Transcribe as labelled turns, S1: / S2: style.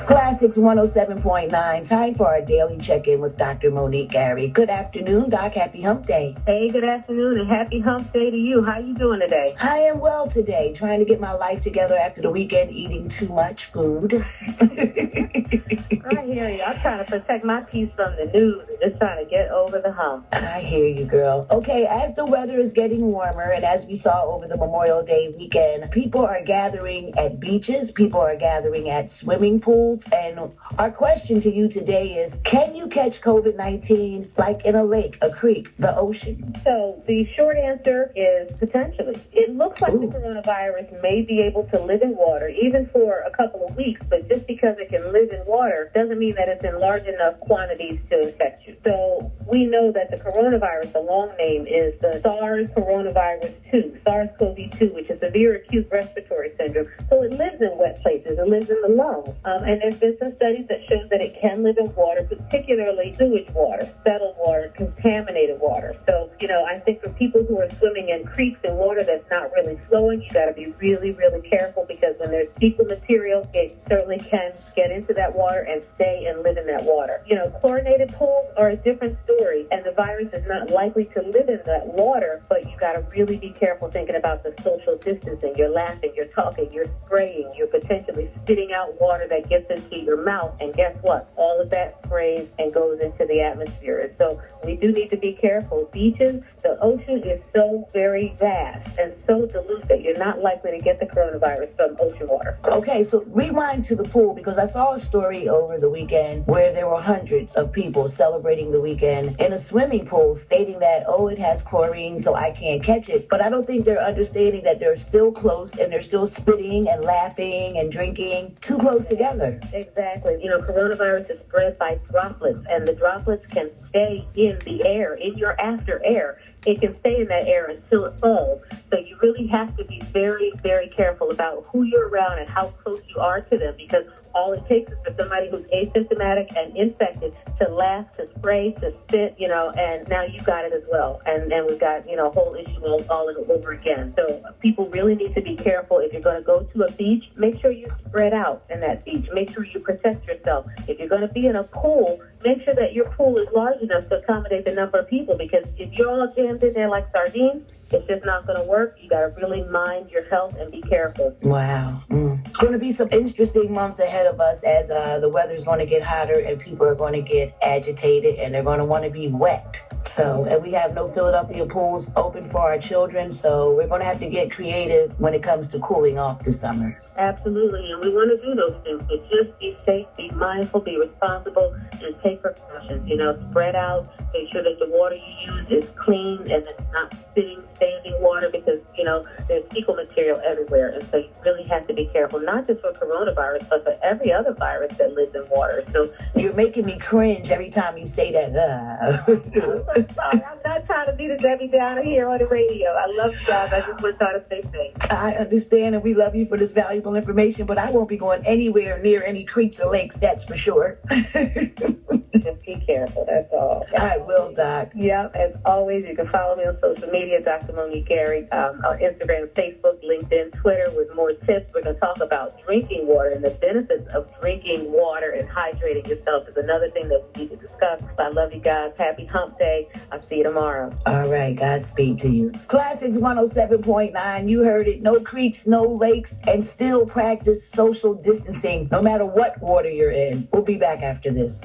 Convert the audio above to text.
S1: Classics 107.9. Time for our daily check-in with Dr. Monique Gary. Good afternoon, Doc. Happy Hump Day.
S2: Hey, good afternoon and happy Hump Day to you. How you doing today?
S1: I am well today, trying to get my life together after the weekend, eating too much food.
S2: I hear you. I'm trying to protect my peace from the news and just trying to get over the hump.
S1: I hear you, girl. Okay, as the weather is getting warmer and as we saw over the Memorial Day weekend, people are gathering at beaches, people are gathering at swimming pools, and our question to you today is, can you catch COVID-19 like in a lake, a creek, the ocean?
S2: So the short answer is potentially. It looks like the coronavirus may be able to live in water, even for a couple of weeks, but just because it can live in water doesn't mean that it's in large enough quantities to infect you. So we know that the coronavirus, the long name, is the SARS coronavirus 2, SARS-CoV-2, which is severe acute respiratory syndrome. So it lives in wet places. It lives in the lungs. And there's been some studies that show that it can live in water, particularly sewage water, settled water, contaminated water. So, I think for people who are swimming in creeks and water that's not really flowing, you got to be really, really careful, because when there's fecal material, it certainly can get into that water and stay and live in that water. Chlorinated pools are a different story, and the virus is not likely to live in that water, but you got to really be careful thinking about the social distancing. You're laughing, you're talking, you're spraying, you're potentially spitting out water that gets into your mouth, and guess what? All of that sprays and goes into the atmosphere. And so we do need to be careful. Beaches, the ocean is so very vast and so dilute that you're not likely to get the coronavirus from ocean water.
S1: Okay, so rewind to the pool, because I saw a story over the weekend where there were hundreds of people celebrating the weekend in a swimming pool stating that, it has chlorine, so I can't catch it. But I don't think they're understanding that they're still close and they're still spitting and laughing and drinking too close together.
S2: Exactly. Coronavirus is spread by droplets, and the droplets can stay in the air, in your after air. It can stay in that air until it falls. So you really have to be very, very careful about who you're around and how close you are to them, because all it takes is for somebody who's asymptomatic and infected to laugh, to spray, to spit, and now you've got it as well. And we've got, a whole issue all over again. So people really need to be careful. If you're going to go to a beach, make sure you spread out in that beach. Make sure you protect yourself. If you're going to be in a pool, make sure that your pool is large enough to accommodate the number of people, because if you're all jammed in there like sardines, it's just not going to work. You got to really mind your health and be careful.
S1: Wow. It's going to be some interesting months ahead of us, as the weather's going to get hotter and people are going to get agitated and they're going to want to be wet. So, and we have no Philadelphia pools open for our children, so we're going to have to get creative when it comes to cooling off the summer.
S2: Absolutely, and we want to do those things, but just be safe, be mindful, be responsible, and take precautions. Spread out, make sure that the water you use is clean and it's not sitting, standing water, because, there's fecal material everywhere, and so you really have to be careful, not just for coronavirus, but for every other virus that lives in water. So
S1: you're making me cringe every time you say that.
S2: I'm sorry, I'm not trying to be the Debbie Downer here on the radio. I love you guys. I just want y'all to stay safe.
S1: I understand, and we love you for this valuable information, but I won't be going anywhere near any creeks or lakes, that's for sure.
S2: Just be careful, that's all.
S1: I will, Doc.
S2: Yep, as always, you can follow me on social media, Dr. Monique Gary, on Instagram, Facebook, LinkedIn, Twitter, with more tips. We're going to talk about drinking water and the benefits of drinking water and hydrating yourself is another thing that we need to discuss. I love you guys. Happy Hump Day. I'll see you tomorrow.
S1: All right, Godspeed to you. It's Classics 107.9. You heard it. No creeks, no lakes, and still practice social distancing no matter what water you're in. We'll be back after this.